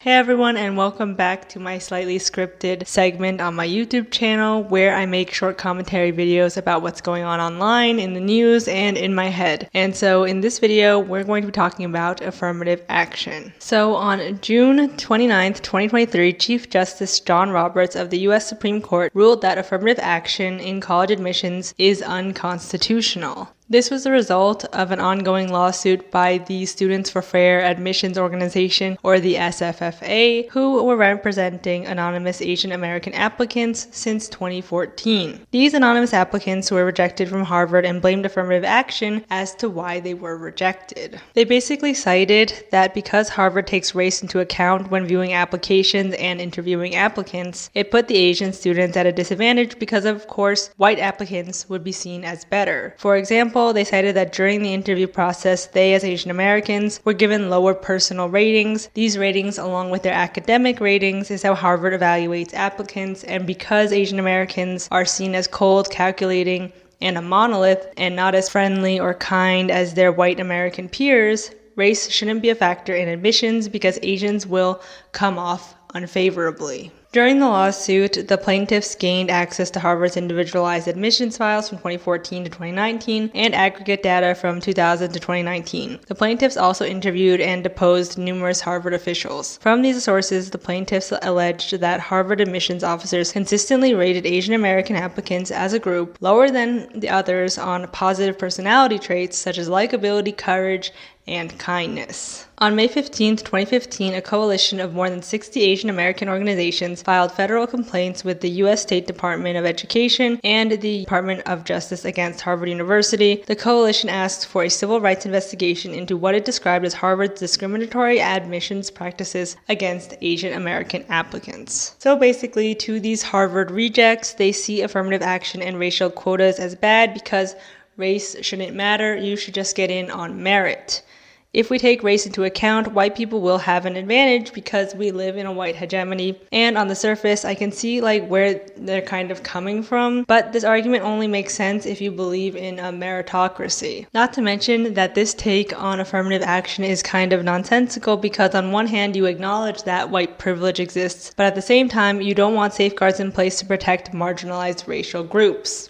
Hey everyone, and welcome back to my slightly scripted segment on my YouTube channel where I make short commentary videos about what's going on online, in the news, and in my head. And so in this video, we're going to be talking about affirmative action. So on June 29th, 2023, Chief Justice John Roberts of the U.S. Supreme Court ruled that affirmative action in college admissions is unconstitutional. This was the result of an ongoing lawsuit by the Students for Fair Admissions Organization, or the SFFA, who were representing anonymous Asian American applicants since 2014. These anonymous applicants were rejected from Harvard and blamed affirmative action as to why they were rejected. They basically cited that because Harvard takes race into account when viewing applications and interviewing applicants, it put the Asian students at a disadvantage because, of course, white applicants would be seen as better. For example, they cited that during the interview process, they as Asian Americans were given lower personal ratings. These ratings, along with their academic ratings, is how Harvard evaluates applicants, and because Asian Americans are seen as cold, calculating, and a monolith, and not as friendly or kind as their white American peers, race shouldn't be a factor in admissions because Asians will come off unfavorably. During the lawsuit, the plaintiffs gained access to Harvard's individualized admissions files from 2014 to 2019 and aggregate data from 2000 to 2019. The plaintiffs also interviewed and deposed numerous Harvard officials. From these sources, the plaintiffs alleged that Harvard admissions officers consistently rated Asian American applicants as a group lower than the others on positive personality traits such as likability, courage, and kindness. On May 15, 2015, a coalition of more than 60 Asian American organizations filed federal complaints with the U.S. State Department of Education and the Department of Justice against Harvard University. The coalition asked for a civil rights investigation into what it described as Harvard's discriminatory admissions practices against Asian American applicants. So basically, to these Harvard rejects, they see affirmative action and racial quotas as bad because race shouldn't matter, you should just get in on merit. If we take race into account, white people will have an advantage because we live in a white hegemony. And on the surface, I can see where they're kind of coming from, but this argument only makes sense if you believe in a meritocracy. Not to mention that this take on affirmative action is kind of nonsensical because on one hand, you acknowledge that white privilege exists, but at the same time, you don't want safeguards in place to protect marginalized racial groups.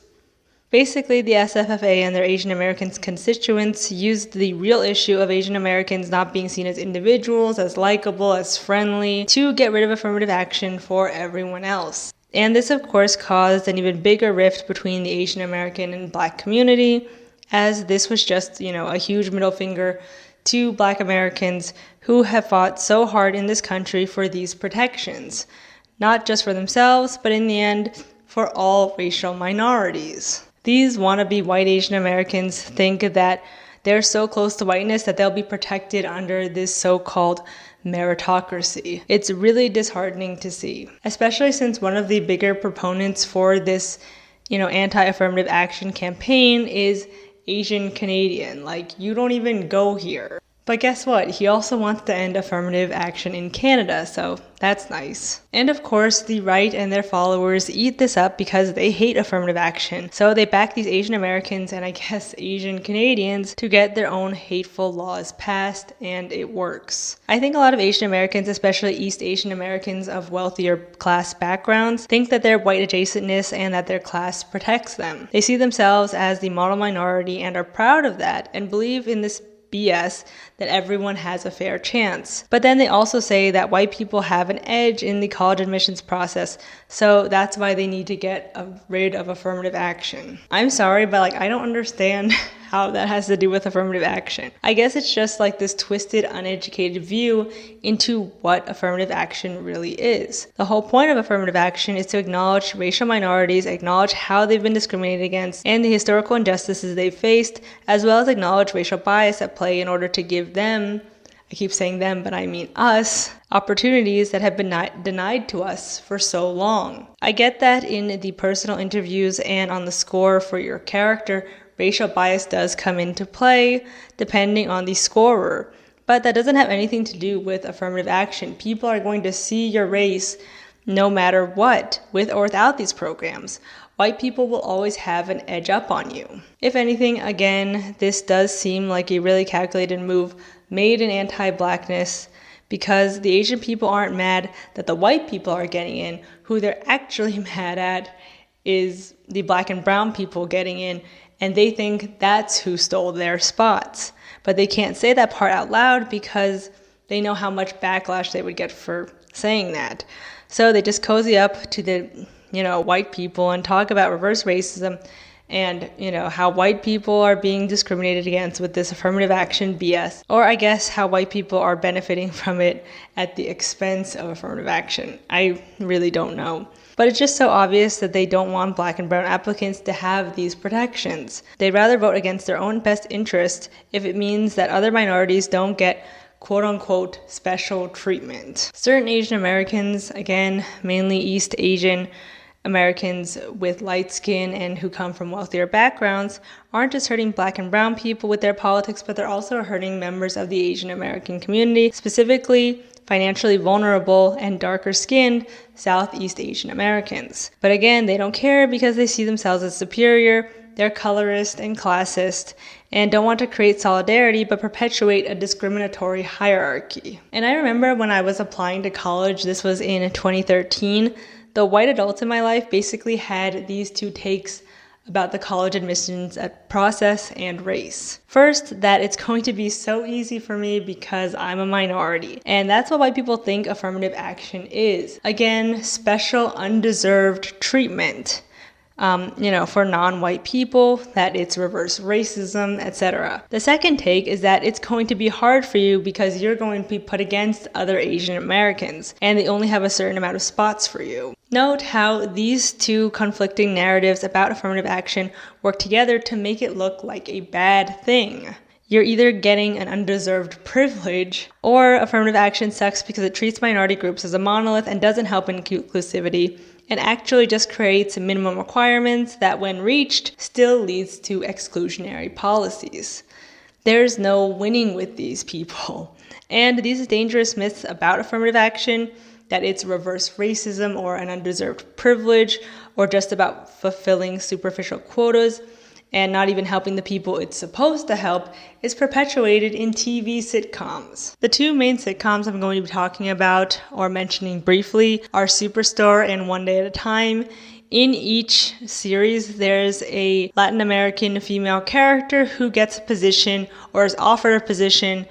Basically, the SFFA and their Asian Americans constituents used the real issue of Asian Americans not being seen as individuals, as likable, as friendly, to get rid of affirmative action for everyone else. And this, of course, caused an even bigger rift between the Asian American and Black community, as this was just, a huge middle finger to Black Americans who have fought so hard in this country for these protections. Not just for themselves, but in the end, for all racial minorities. These wannabe white Asian Americans think that they're so close to whiteness that they'll be protected under this so-called meritocracy. It's really disheartening to see, especially since one of the bigger proponents for this, anti-affirmative action campaign is Asian Canadian. You don't even go here. But guess what? He also wants to end affirmative action in Canada, so that's nice. And of course, the right and their followers eat this up because they hate affirmative action. So they back these Asian Americans and I guess Asian Canadians to get their own hateful laws passed, and it works. I think a lot of Asian Americans, especially East Asian Americans of wealthier class backgrounds, think that their white adjacentness and that their class protects them. They see themselves as the model minority and are proud of that and believe in this BS that everyone has a fair chance. But then they also say that white people have an edge in the college admissions process, so that's why they need to get rid of affirmative action. I'm sorry, but I don't understand how that has to do with affirmative action. I guess it's just this twisted, uneducated view into what affirmative action really is. The whole point of affirmative action is to acknowledge racial minorities, acknowledge how they've been discriminated against, and the historical injustices they've faced, as well as acknowledge racial bias at play in order to give them, I keep saying them, but I mean us, opportunities that have been denied to us for so long. I get that in the personal interviews and on the score for your character, racial bias does come into play depending on the scorer, but that doesn't have anything to do with affirmative action. People are going to see your race no matter what, with or without these programs. White people will always have an edge up on you. If anything, again, this does seem like a really calculated move made in anti-blackness because the Asian people aren't mad that the white people are getting in. Who they're actually mad at is the black and brown people getting in, and they think that's who stole their spots. But they can't say that part out loud because they know how much backlash they would get for saying that. So they just cozy up to the, white people and talk about reverse racism and, how white people are being discriminated against with this affirmative action BS. Or I guess how white people are benefiting from it at the expense of affirmative action. I really don't know. But it's just so obvious that they don't want black and brown applicants to have these protections. They'd rather vote against their own best interest if it means that other minorities don't get quote-unquote special treatment. Certain Asian Americans, again, mainly East Asian Americans with light skin and who come from wealthier backgrounds, aren't just hurting black and brown people with their politics, but they're also hurting members of the Asian American community, specifically financially vulnerable and darker skinned Southeast Asian Americans. But again, they don't care because they see themselves as superior, they're colorist and classist, and don't want to create solidarity but perpetuate a discriminatory hierarchy. And I remember when I was applying to college, this was in 2013, the white adults in my life basically had these two takes about the college admissions process and race. First, that it's going to be so easy for me because I'm a minority. And that's what white people think affirmative action is. Again, special undeserved treatment. For non-white people, that it's reverse racism, etc. The second take is that it's going to be hard for you because you're going to be put against other Asian Americans, and they only have a certain amount of spots for you. Note how these two conflicting narratives about affirmative action work together to make it look like a bad thing. You're either getting an undeserved privilege, or affirmative action sucks because it treats minority groups as a monolith and doesn't help inclusivity, and actually just creates minimum requirements that, when reached, still leads to exclusionary policies. There's no winning with these people. And these dangerous myths about affirmative action, that it's reverse racism or an undeserved privilege, or just about fulfilling superficial quotas, and not even helping the people it's supposed to help, is perpetuated in TV sitcoms. The two main sitcoms I'm going to be talking about or mentioning briefly are Superstore and One Day at a Time. In each series, there's a Latin American female character who gets a position or is offered a position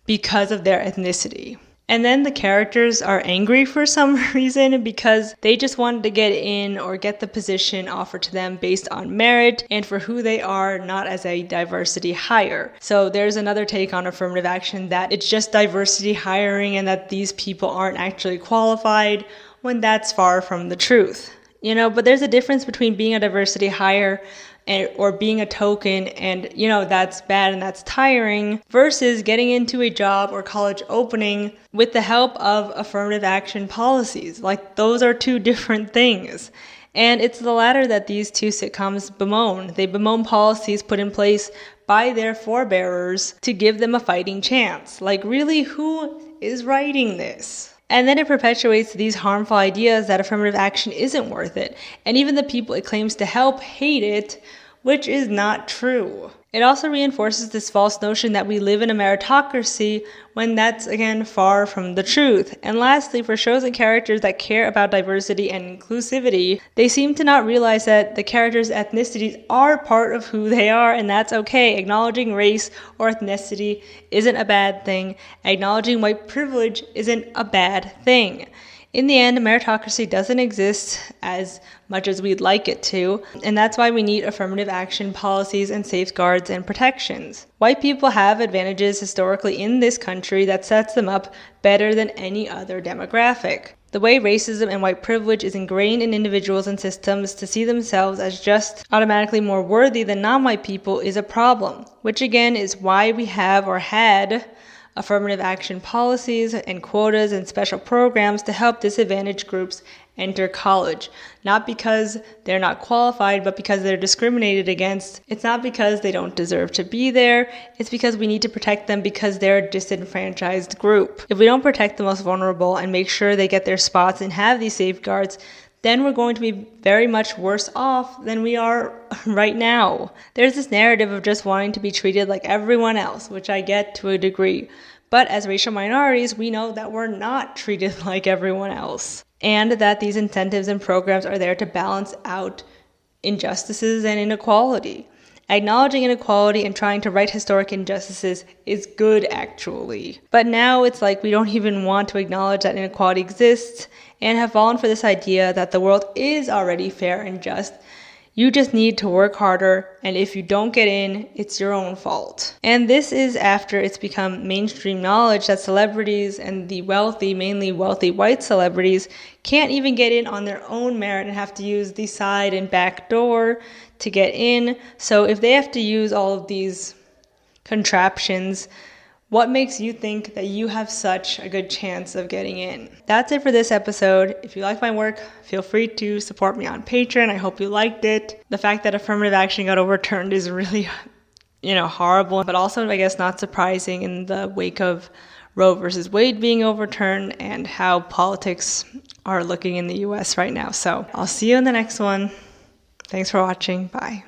because of their ethnicity. And then the characters are angry for some reason because they just wanted to get in or get the position offered to them based on merit and for who they are, not as a diversity hire. So there's another take on affirmative action that it's just diversity hiring and that these people aren't actually qualified, when that's far from the truth. But there's a difference between being a diversity hire or being a token, and that's bad and that's tiring, versus getting into a job or college opening with the help of affirmative action policies. Like, those are two different things. And it's the latter that these two sitcoms bemoan. They bemoan policies put in place by their forebearers to give them a fighting chance. Like, really, who is writing this? And then it perpetuates these harmful ideas that affirmative action isn't worth it. And even the people it claims to help hate it, which is not true. It also reinforces this false notion that we live in a meritocracy, when that's, again, far from the truth. And lastly, for shows and characters that care about diversity and inclusivity, they seem to not realize that the characters' ethnicities are part of who they are, and that's okay. Acknowledging race or ethnicity isn't a bad thing. Acknowledging white privilege isn't a bad thing. In the end, meritocracy doesn't exist as much as we'd like it to, and that's why we need affirmative action policies and safeguards and protections. White people have advantages historically in this country that sets them up better than any other demographic. The way racism and white privilege is ingrained in individuals and systems to see themselves as just automatically more worthy than non-white people is a problem, which again is why we have or had affirmative action policies and quotas and special programs to help disadvantaged groups enter college. Not because they're not qualified, but because they're discriminated against. It's not because they don't deserve to be there. It's because we need to protect them because they're a disenfranchised group. If we don't protect the most vulnerable and make sure they get their spots and have these safeguards, then we're going to be very much worse off than we are right now. There's this narrative of just wanting to be treated like everyone else, which I get to a degree. But as racial minorities, we know that we're not treated like everyone else, and that these incentives and programs are there to balance out injustices and inequality. Acknowledging inequality and trying to right historic injustices is good, actually. But now it's like we don't even want to acknowledge that inequality exists and have fallen for this idea that the world is already fair and just. You just need to work harder, and if you don't get in, it's your own fault. And this is after it's become mainstream knowledge that celebrities and the wealthy, mainly wealthy white celebrities, can't even get in on their own merit and have to use the side and back door to get in. So if they have to use all of these contraptions, what makes you think that you have such a good chance of getting in? That's it for this episode. If you like my work, feel free to support me on Patreon. I hope you liked it. The fact that affirmative action got overturned is really, horrible, but also, I guess, not surprising in the wake of Roe versus Wade being overturned and how politics are looking in the US right now. So I'll see you in the next one. Thanks for watching. Bye.